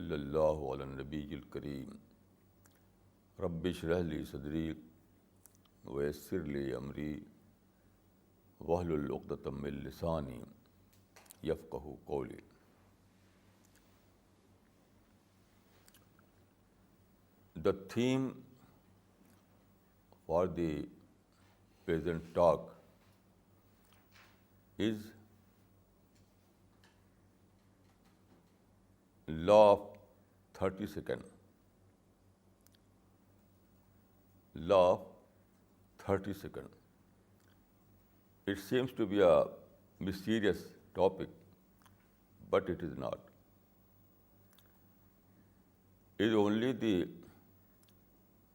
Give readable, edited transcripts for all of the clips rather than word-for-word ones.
وصلی اللہ علی النبی الکریم رب اشرح لی صدری ویسر لی امری واحلل عقدۃ من لسانی یفقہوا قولی. The theme for the present talk is law of 30 second. Law of 30 second. It seems to be a mysterious topic, but it is not. It is only the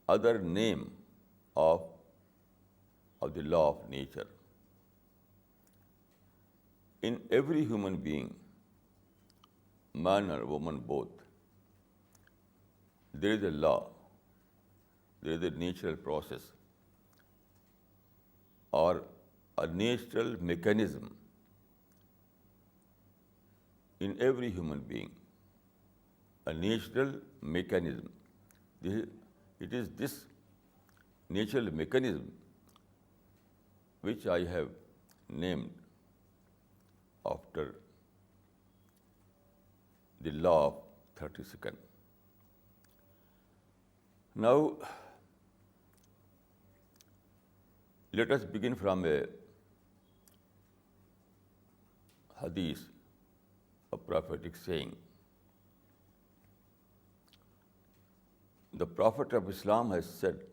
other name of the law of nature. In every human being, man or woman both, there is a law, there is a natural process or a natural mechanism in every human being, a natural mechanism. It is this natural mechanism which I have named after the law of 30 second. Now, let us begin from a hadith, a prophetic saying. The Prophet of Islam has said,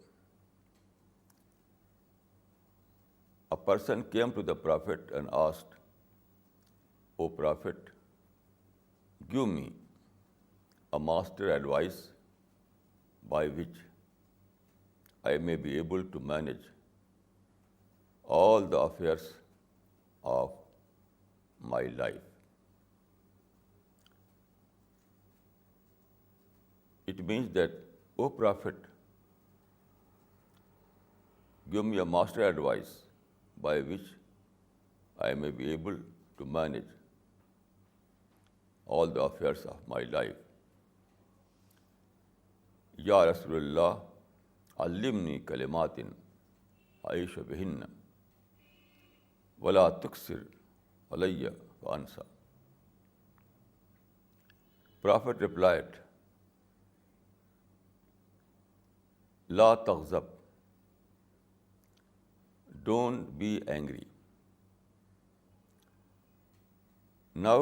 a person came to the Prophet and asked, "O Prophet, give me a master advice by which I may be able to manage all the affairs of my life." It means that, "O Prophet, give me a master advice by which I may be able to manage all the affairs of my life. Ya Rasulullah, allimni kalimatin aisha bihinna wala tuksir alayya wa ansa." Prophet replied, "La taghzab, don't be angry." Now,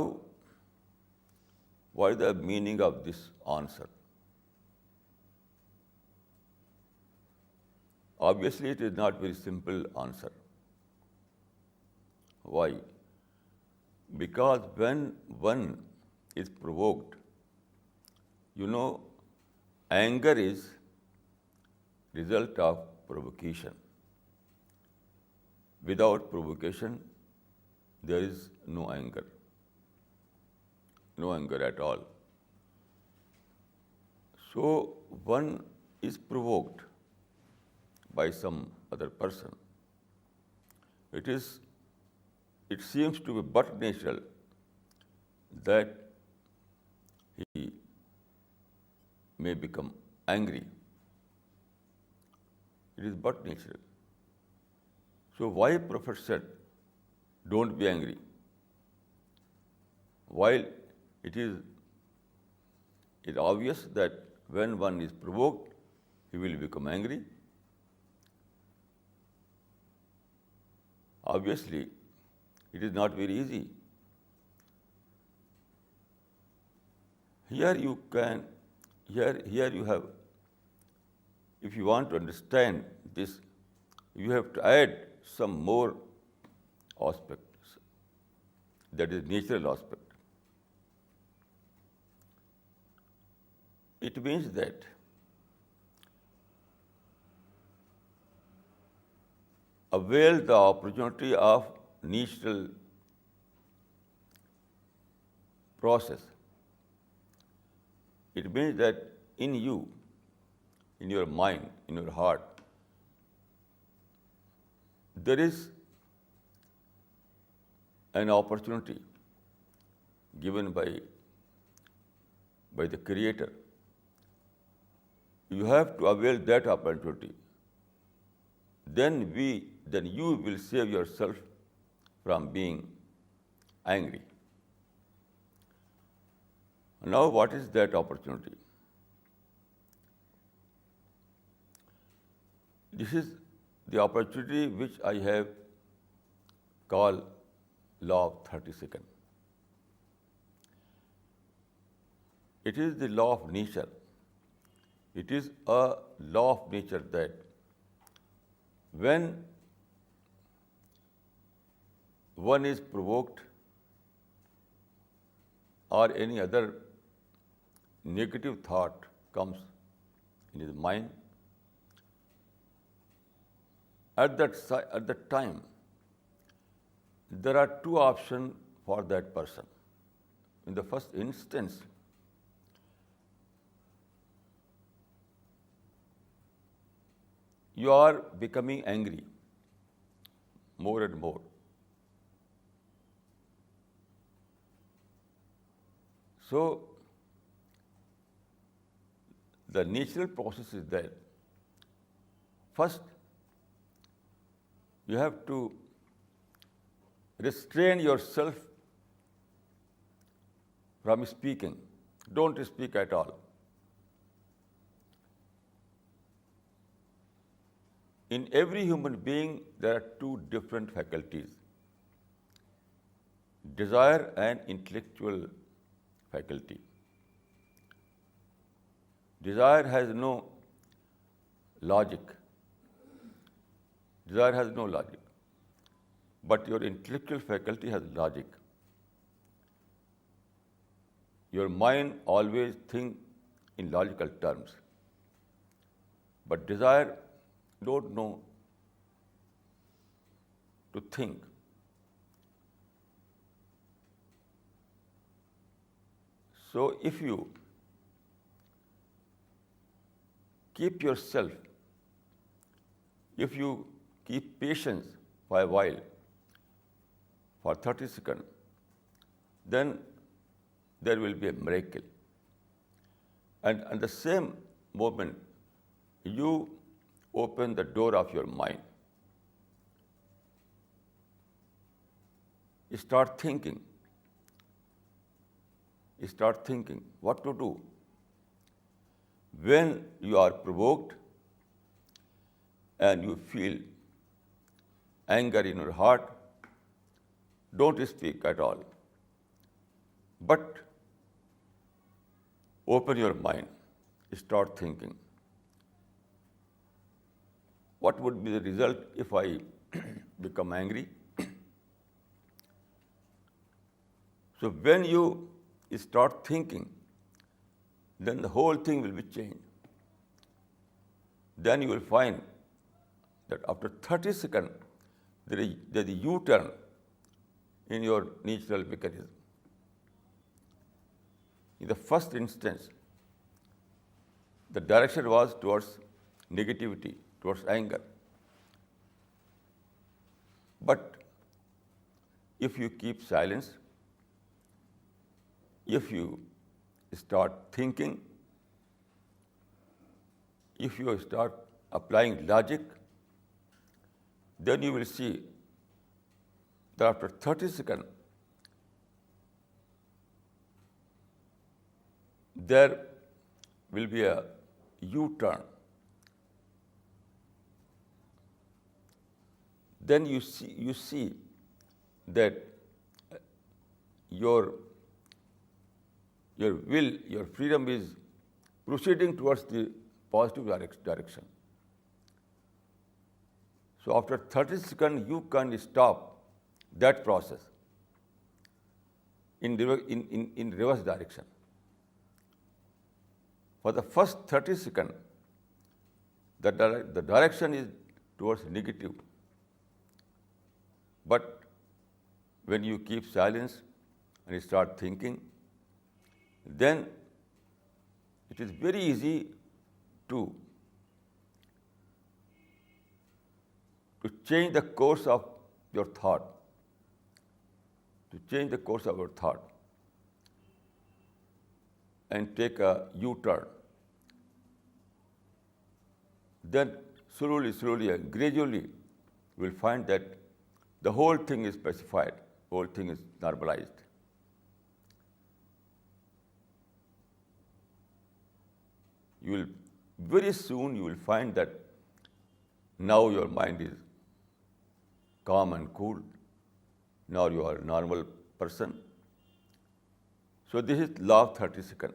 what is the meaning of this answer? Obviously, it is not very simple answer. Why? Because when one is provoked, anger is result of provocation. Without provocation, there is no anger. No anger at all. So one is provoked by some other person. It seems to be but natural that he may become angry. It is but natural. So why Prophet said, "Don't be angry"? While it is obvious that when one is provoked, he will become angry. Obviously, it is not very easy. Here you have, if you want to understand this, you have to add some more aspects, that is natural aspect. It means that avail the opportunity of natural process. It means that in you, in your mind, in your heart, there is an opportunity given by by the Creator. You have to avail that opportunity. Then you will save yourself from being angry. Now, what is that opportunity? This is the opportunity which I have called law of 30 seconds. It is the law of nature. It is a law of nature that when one is provoked or any other negative thought comes in his mind, at that time, there are two options for that person. In the first instance, you are becoming angry more and more. So, the natural process is that first you have to restrain yourself from speaking. Don't speak at all. In every human being, there are two different faculties: desire and intellectual faculty. Desire has no logic. Desire has no logic. But your intellectual faculty has logic. Your mind always thinks in logical terms. But desire don't know to think. So if you keep yourself, if you keep patience for a while, for 30 seconds, then there will be a miracle. And at the same moment, you open the door of your mind. Start thinking. Start thinking what to do. When you are provoked and you feel anger in your heart, don't speak at all. But open your mind. Start thinking. What would be the result if I become angry? So when you start thinking, then the whole thing will be changed. Then you will find that after 30 seconds, there is a U-turn in your natural mechanism. In the first instance, the direction was towards negativity, towards anger. But if you keep silence, if you start thinking, if you start applying logic, then you will see that after 30 seconds, there will be a U-turn. Then you see that your will, your freedom is proceeding towards the positive direction. So after 30 seconds, you can stop that process in reverse direction. For the first 30 seconds, the direction is towards negative. But when you keep silence and start thinking, then it is very easy to change the course of your thought. To change the course of your thought. and take a U-turn. Then slowly and gradually, you will find that the whole thing is pacified, whole thing is normalized. Very soon you will find that now your mind is calm and cool. Now you are a normal person. So this is law of 30 seconds.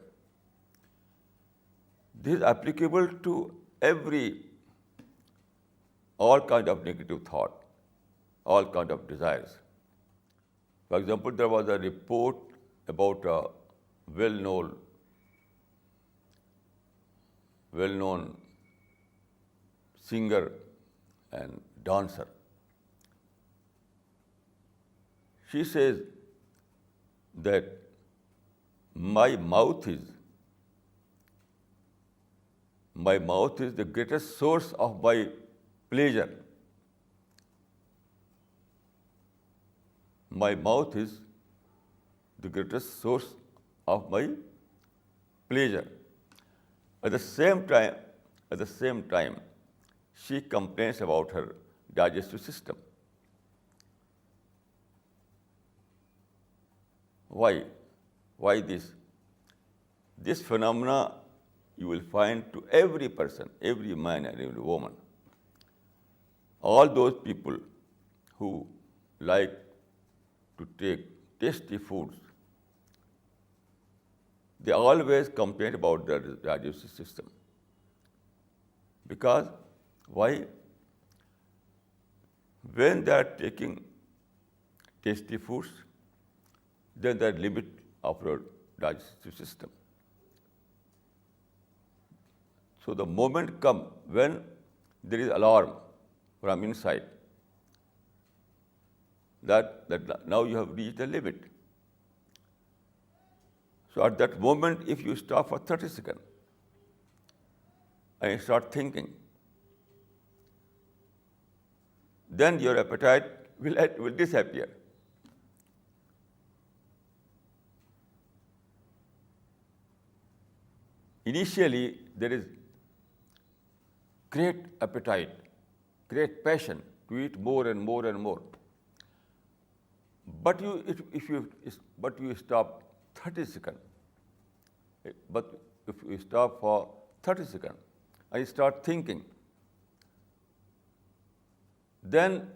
This is applicable to all kind of negative thought, all kind of desires. For example, there was a report about a well-known singer and dancer. She says that my mouth is the greatest source of my pleasure. My mouth is the greatest source of my pleasure. At the same time, she complains about her digestive system. Why? Why this? This phenomena you will find to every person, every man and every woman. All those people who like to take tasty foods, they always complain about their digestive system. Because why? When they are taking tasty foods, then there is limit of your digestive system. So the moment comes when there is alarm from inside that now you have reached the limit. So at that moment, if you stop for 30 seconds and start thinking, then your appetite will disappear. Initially, there is great appetite, great passion to eat more and more and more. But you stop 30 seconds. But if you stop for 30 seconds and you start thinking, then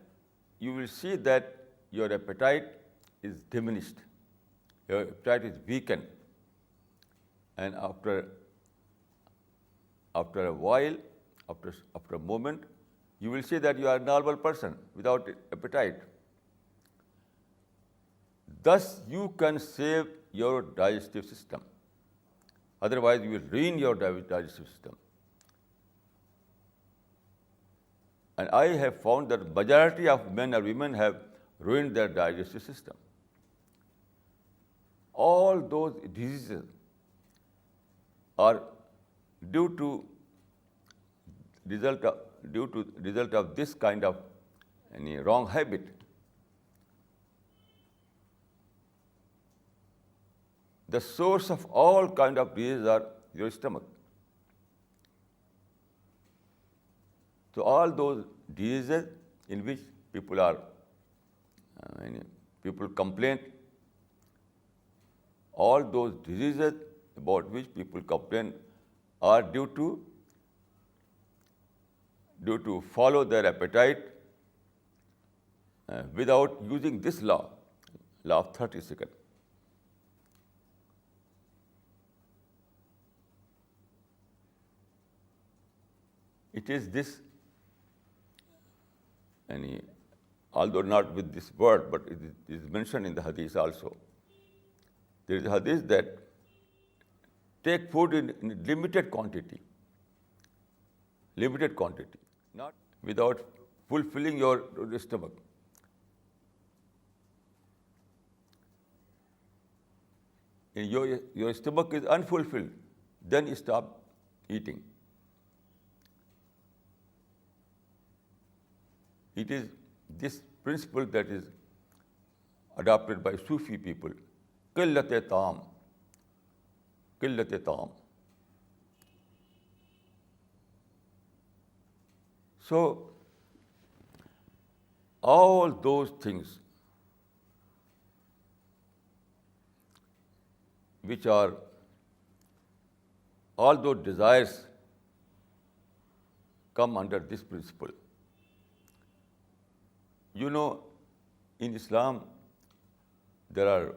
you will see that your appetite is diminished. Your appetite is weakened. And after a while, after a moment, you will see that you are a normal person without appetite. Thus, you can save your digestive system. Otherwise, you will ruin your digestive system. And I have found that majority of men or women have ruined their digestive system. All those diseases are due to result of this kind of wrong habit. The source of all kind of diseases are your stomach. So all those diseases in which people complain, all those diseases about which people complain are due to follow their appetite without using this law of 30 seconds. It is this, although not with this word, but it is mentioned in the hadith also. There is a hadith that take food in limited quantity, not without fulfilling your stomach. Your stomach is unfulfilled, then you stop eating. It is this principle that is adopted by Sufi people. Qillat-e taam. qillat ta'am. So all those things which are, all those desires come under this principle. You know, in Islam, there are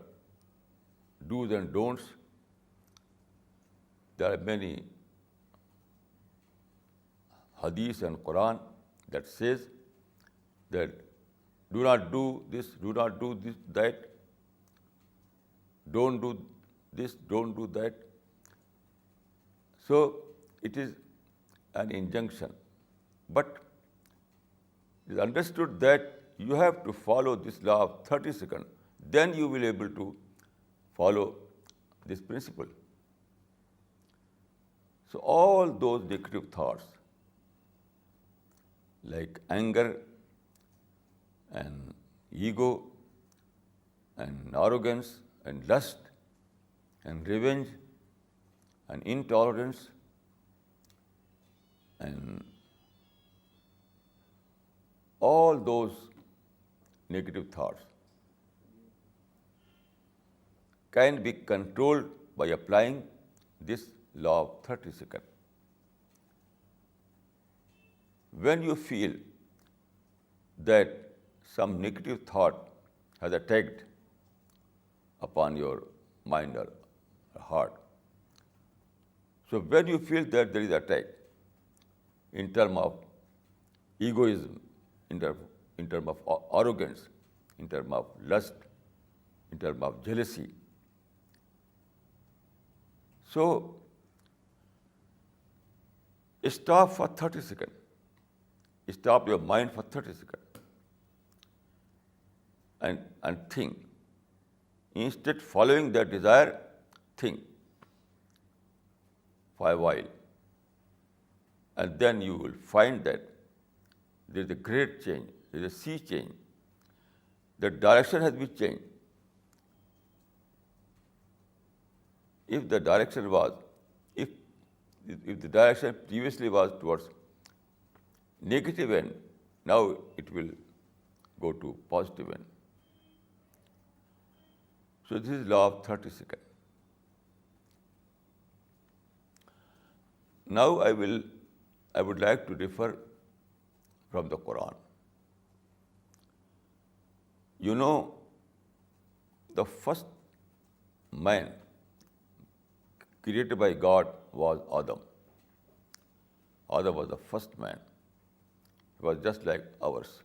do's and don'ts. There are many hadith and Quran that says that do not do this, do not do this, that, don't do this, don't do that. So it is an injunction. But it is understood that you have to follow this law of 30 seconds. Then you will be able to follow this principle. So all those negative thoughts, like anger and ego and arrogance and lust and revenge and intolerance and all those negative thoughts can be controlled by applying this law of 30 seconds. When you feel that some negative thought has attacked upon your mind or heart, so when you feel that there is attack in terms of egoism, in terms of arrogance, in terms of lust, in terms of jealousy, so stop for 30 seconds. Stop your mind for 30 seconds and think. Instead following that desire, think for a while. And then you will find that there is a great change, there is a sea change. The direction has been changed. If the direction was, if the direction previously was towards negative end, now it will go to positive end. So this is law of 30 seconds. Now I would like to differ from the Quran. You know, the first man created by God was Adam. Adam was the first man. He was just like ours.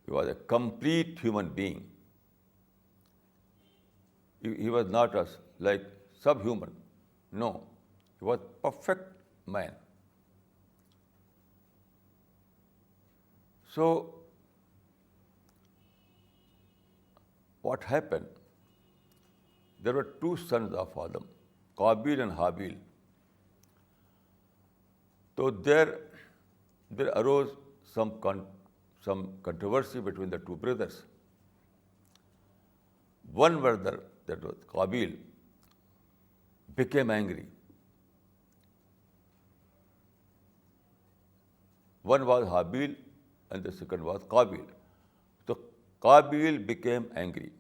He was a complete human being. He was not like subhuman. No, he was perfect man. So what happened? There were two sons of Adam, Qabil and Habil. So there arose some controversy between the two brothers. One brother, that was Qabil, became angry. One was Habil and the second was Qabil. So Qabil became angry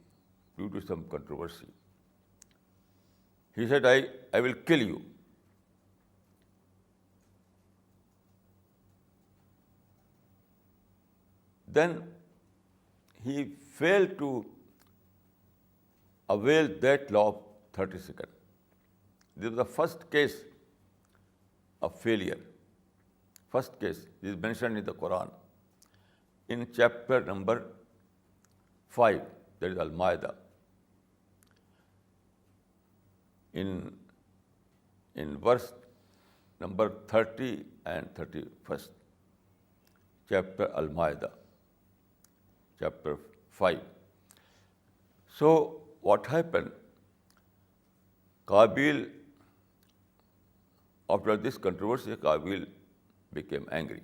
due to some controversy. He said, I will kill you. Then he failed to avail that law of 30 seconds. This was the first case of failure. First case is mentioned in the Quran. In chapter number 5, that is Al-Ma'idah. In verse number 30 and 31st, chapter Al-Ma'idah, chapter 5. So what happened? Qabil, after this controversy, Qabil became angry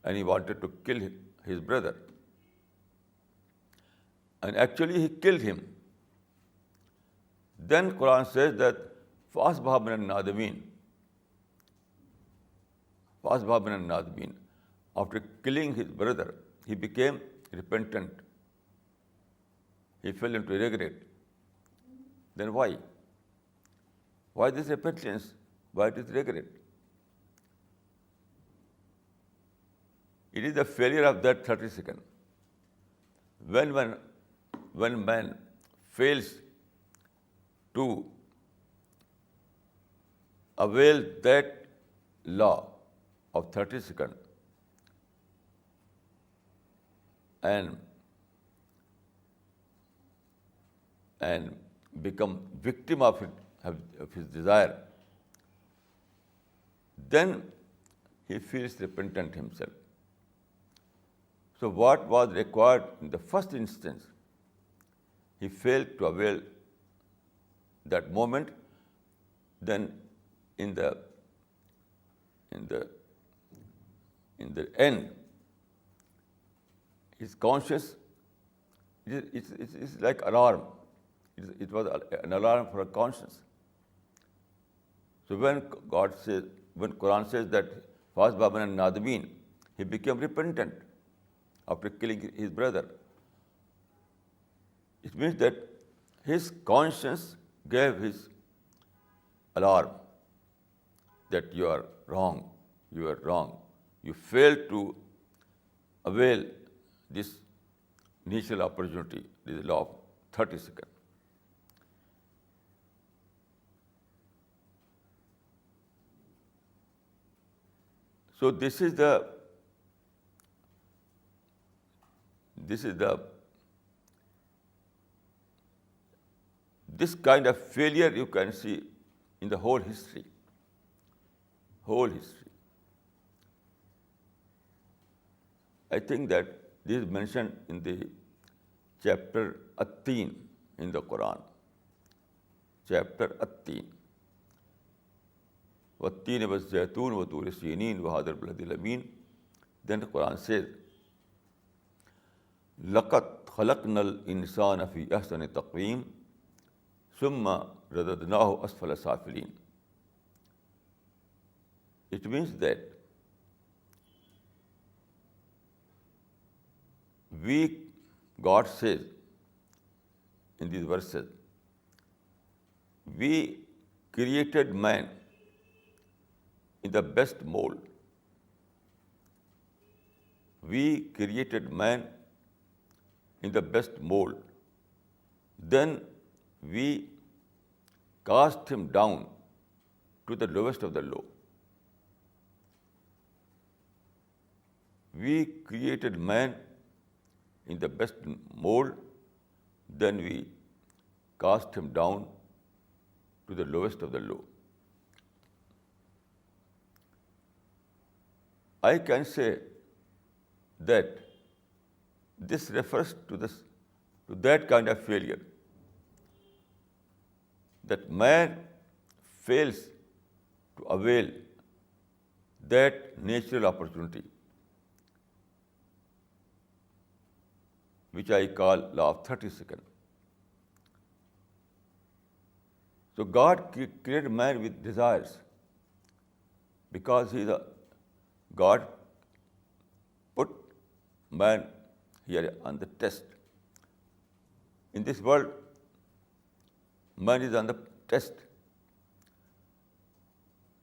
and he wanted to kill his brother. And actually he killed him. Then Quran says that فَأَصْبَحَ مِنَ النَّادِمِينَ. فَأَصْبَحَ مِنَ النَّادِمِينَ. After killing his brother, he became repentant. He fell into regret. Then why? Why this repentance? Why this regret? It is the failure of that 30 seconds. When man fails to avail that law of 30 seconds and become victim of his desire, then he feels repentant himself. So what was required in the first instance? He failed to avail that moment. Then in the end, his conscience is like alarm. It was an alarm for a conscience. So when Quran says that فَأَصْبَحَ مِنَ النَّادِمِينَ, he became repentant after killing his brother. It means that his conscience gave his alarm that you are wrong, you failed to avail this initial opportunity, this law of 30 seconds. So this kind of failure you can see in the whole history. I think that this is mentioned in the chapter At-Teen in the Quran. Chapter At-Teen. وَالتِّينِ وَالزَّيْتُونِ وَطُورِ سِينِينَ وَهَٰذَا الْبَلَدِ الْأَمِينِ. Then the Quran says, لَقَدْ خَلَقْنَا الْإِنسَانَ فِي أَحْسَنِ تَقْوِيمٍ ثُمَّ رَدَدْنَاهُ أَسْفَلَ سَافِلِينَ. It means that God says in these verses, we created man in the best mold. We created man in the best mold. Then we cast him down to the lowest of the low. We created man in the best mold, then we cast him down to the lowest of the low. I can say that this refers to that kind of failure, that man fails to avail that natural opportunity, which I call law of 30 seconds. So God created man with desires because God put man here on the test. In this world, man is on the test.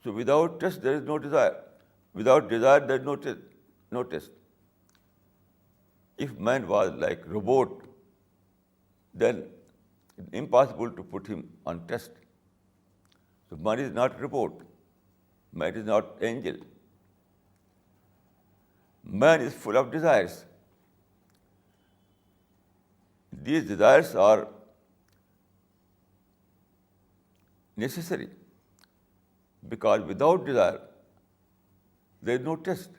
So without test, there is no desire. Without desire, there is no test. If man was like robot, then it's impossible to put him on test. So man is not robot. Man is not angel. Man is full of desires. These desires are necessary because without desire, there is no test.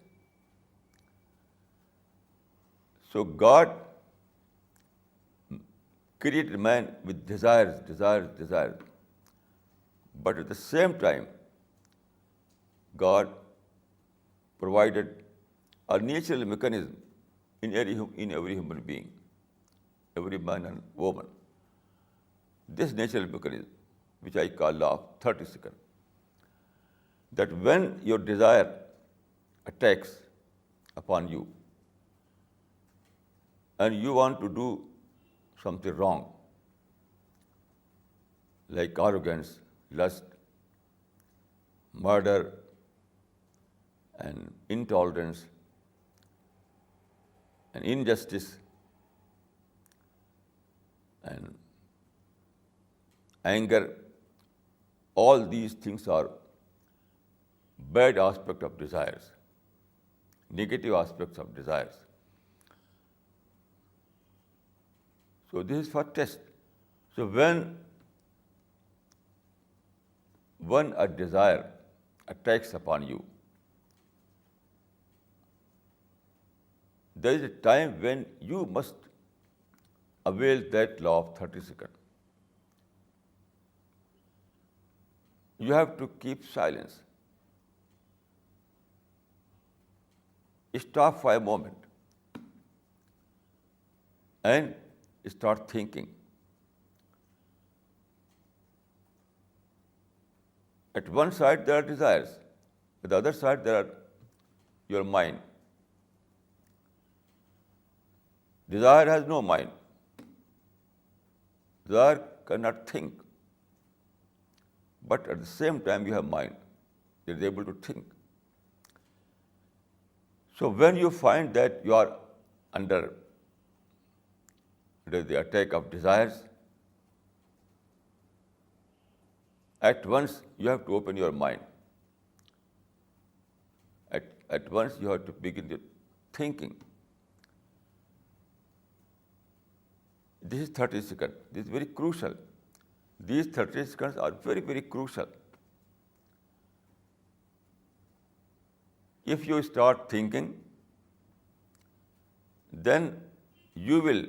So God created man with desires. But at the same time, God provided a natural mechanism in every human being, every man and woman, this natural mechanism, which I call law of 30 seconds, that when your desire attacks upon you and you want to do something wrong, like arrogance, lust, murder, and intolerance, and injustice, and anger, all these things are bad aspects of desires, negative aspects of desires. So this is for test. So when a desire attacks upon you, there is a time when you must avail that law of 30 seconds. You have to keep silence. Stop for a moment and start thinking. At one side there are desires, at the other side there are your mind. Desire has no mind. Desire cannot think. But at the same time you have mind. It is able to think. So when you find that you are under the attack of desires, at once you have to open your mind. At once you have to begin the thinking. This is 30 seconds. This is very crucial. These 30 seconds are very, very crucial. If you start thinking, then you will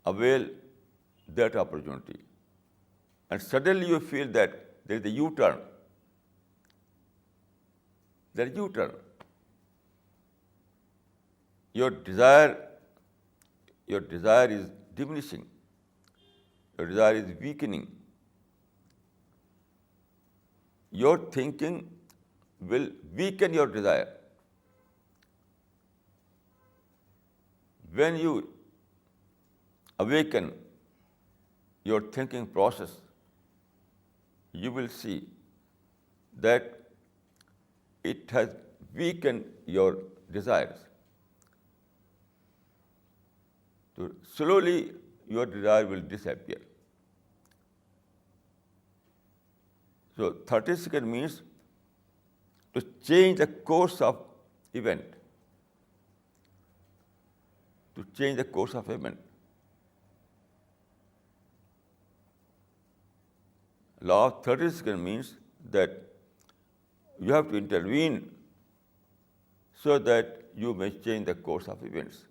avail that opportunity. And suddenly you feel that there is a U-turn. There is a U-turn. Your desire is diminishing. Your desire is weakening. Your thinking will weaken your desire. When you awaken your thinking process, you will see that it has weakened your desires. So slowly your desire will disappear. So 30 seconds means to change the course of event. To change the course of event. Law of 30 seconds means that you have to intervene so that you may change the course of events.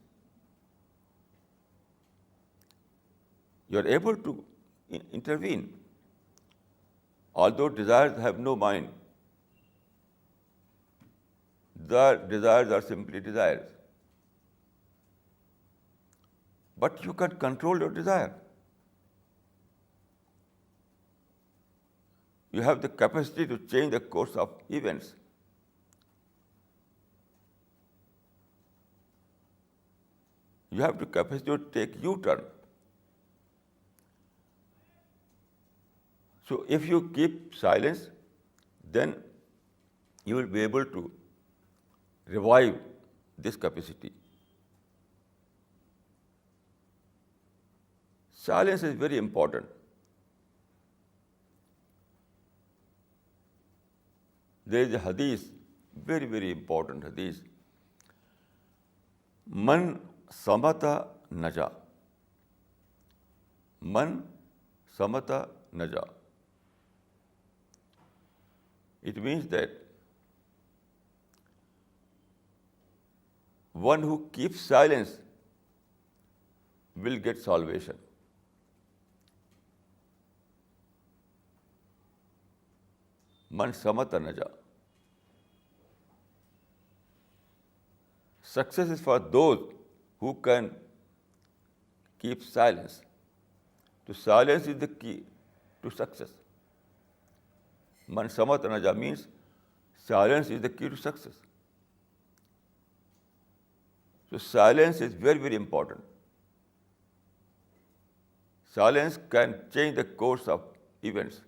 You are able to intervene. Although desires have no mind, the desires are simply desires. But you can control your desire. You have the capacity to change the course of events. You have the capacity to take U-turn. So if you keep silence, then you will be able to revive this capacity. Silence is very important. There is a hadith, very, very important hadith. Man samata naja. Man samata naja. It means that one who keeps silence will get salvation. Man samata naja. Success is for those who can keep silence. So silence is the key to success. Man samat naja means silence is the key to success. So silence is very, very important. Silence can change the course of events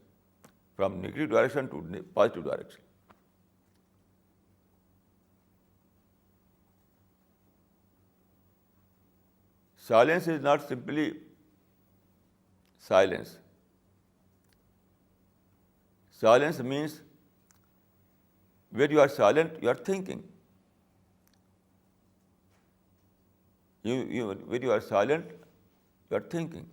from negative direction to positive direction. Silence is not simply silence. Silence means when you are silent, you are thinking. When you are silent, you are thinking.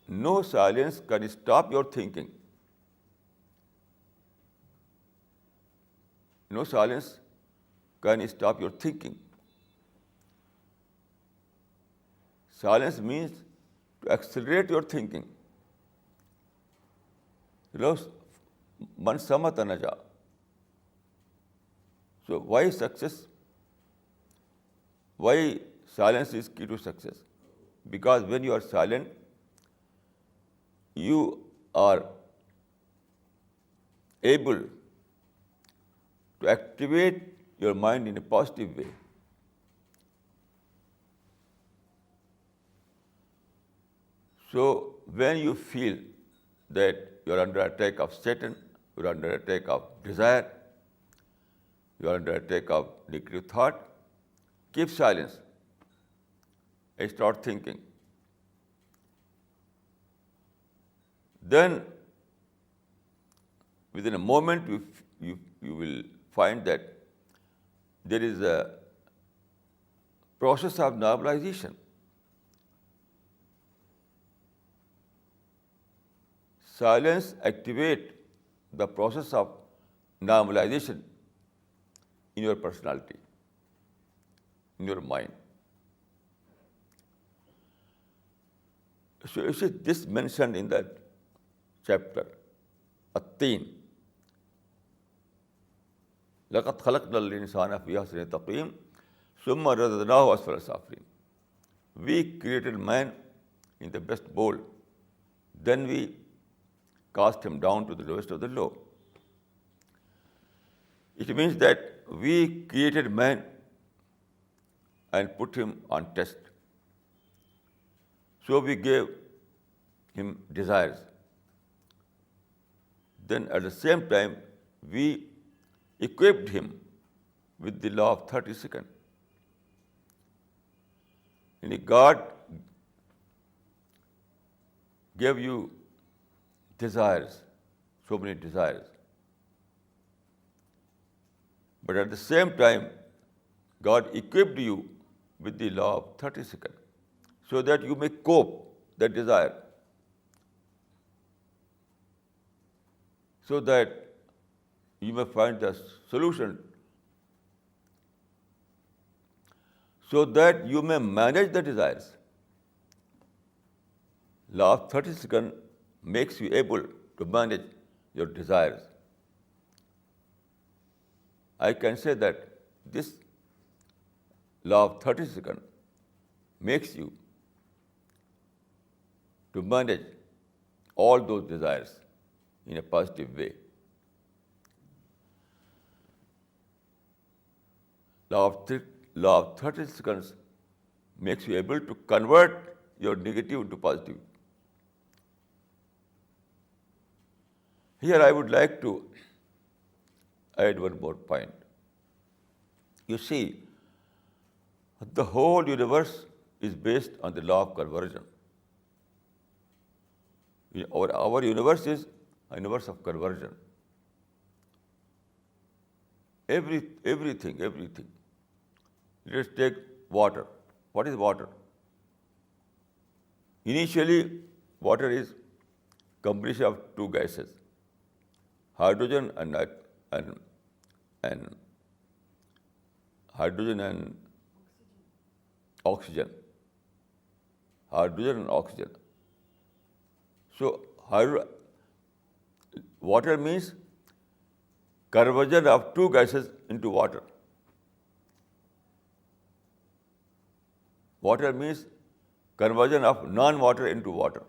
No silence can stop your thinking. No silence can stop your thinking. Silence means to accelerate your thinking. Man samata naja. So why success? Why silence is key to success? Because when you are silent, you are able to activate your mind in a positive way. So when you feel that you are under attack of Satan, you are under attack of desire, you are under attack of negative thought, keep silence and start thinking. Then within a moment you will find that there is a process of normalization. Silence activates the process of normalization in your personality, in your mind. So you see this mentioned in that chapter, At-Teen. لَقَدْ خَلَقْنَا الْإِنسَانَ فِي أَحْسَنِ تَقْوِيمٍ ثُمَّ رَدَدْنَاهُ أَسْفَلَ سَافِلِينَ. We created man in the best mold, then we cast him down to the lowest of the low. It means that we created man and put him on test. So we gave him desires. Then at the same time, we equipped him with the law of 30 seconds. And God gave you desires, so many desires. But at the same time, God equipped you with the law of 30 seconds so that you may cope that desire, so that you may find the solution, so that you may manage the desires. Law of 30 seconds makes you able to manage your desires. I can say that this law of 30 seconds makes you to manage all those desires in a positive way. Law of 30 seconds makes you able to convert your negative into positive. Here I would like to add one more point. You see, the whole universe is based on the law of conversion. Our universe is a universe of conversion. Everything. Let's take water. What is water? Initially, water is combination of two gases, hydrogen and oxygen. Hydrogen and oxygen. So water means conversion of two gases into water. Water means conversion of non-water into water.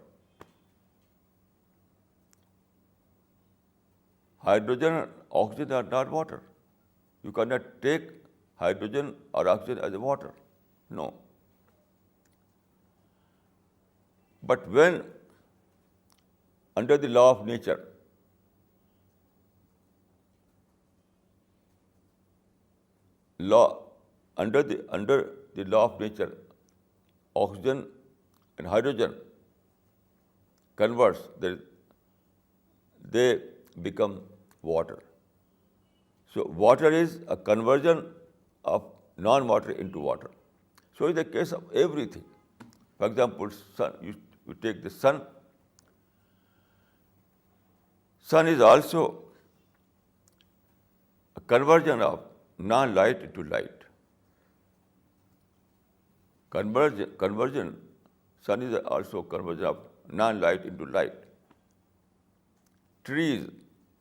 Hydrogen and oxygen are not water. You cannot take hydrogen or oxygen as a water. No. But when under the law of nature, under the law of nature, oxygen and hydrogen converts, they become water. So water is a conversion of non-water into water. So in the case of everything, for example, sun, you take the sun. Sun is also a conversion of non-light into light. Conversion, sun is also a conversion of non-light into light. Tree is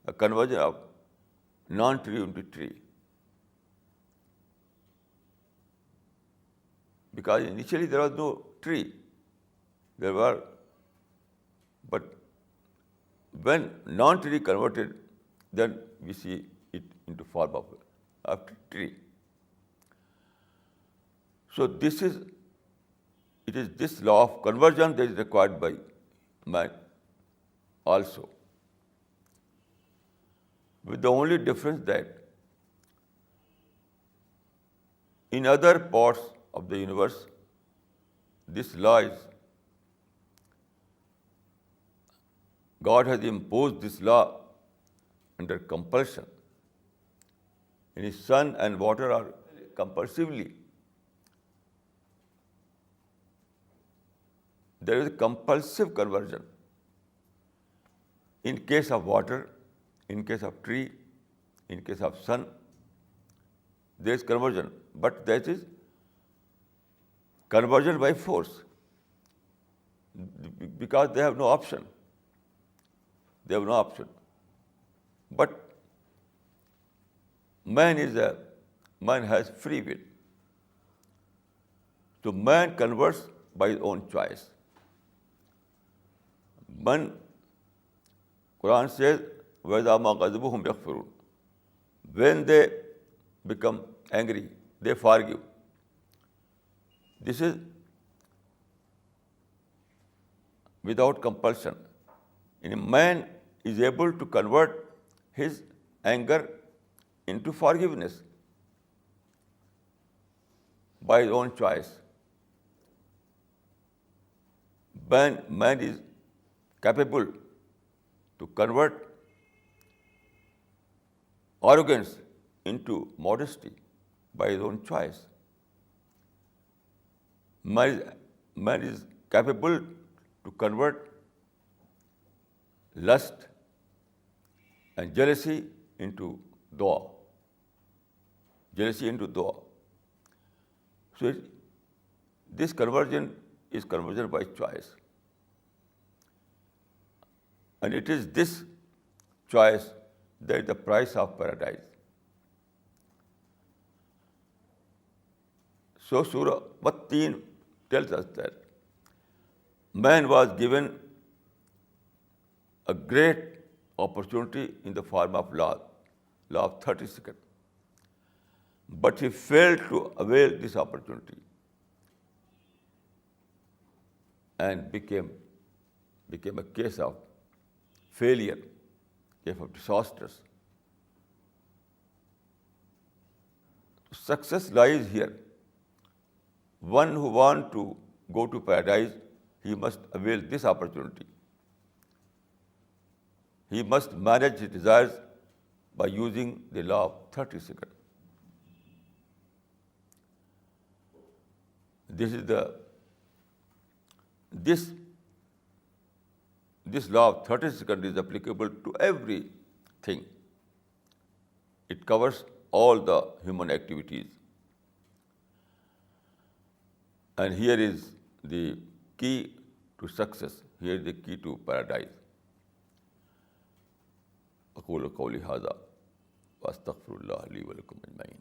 a conversion of non-tree into tree. Because initially there was no tree. But when non-tree converted, then we see it into form of tree. So it is this law of conversion that is required by man also. With the only difference that in other parts of the universe, this law is, God has imposed this law under compulsion. In His sun and water are compulsively. There is a compulsive conversion. In case of water, in case of tree, in case of sun, there is conversion. But that is conversion by force, because they have no option. But man has free will. So man converts by his own choice. Quran says, وَإِذَا مَا غَضِبُهُمْ يَغْفِرُونَ. When they become angry, they forgive. This is without compulsion. And a man is able to convert his anger into forgiveness by his own choice. Man is capable to convert arrogance into modesty by his own choice. Man is capable to convert lust and jealousy into dua. So this conversion is conversion by choice. And it is this choice that is the price of paradise. So Surah At-Teen tells us that man was given a great opportunity in the form of law of 30 seconds. But he failed to avail this opportunity and became a case of failure, case of disasters. Success lies here. One who wants to go to paradise, he must avail this opportunity. He must manage his desires by using the law of 30 seconds. This law of 30 seconds is applicable to everything. It covers all the human activities. And here is the key to success. Here is the key to paradise. أقول قولي هذا وأستغفر الله لي ولكم أجمعين.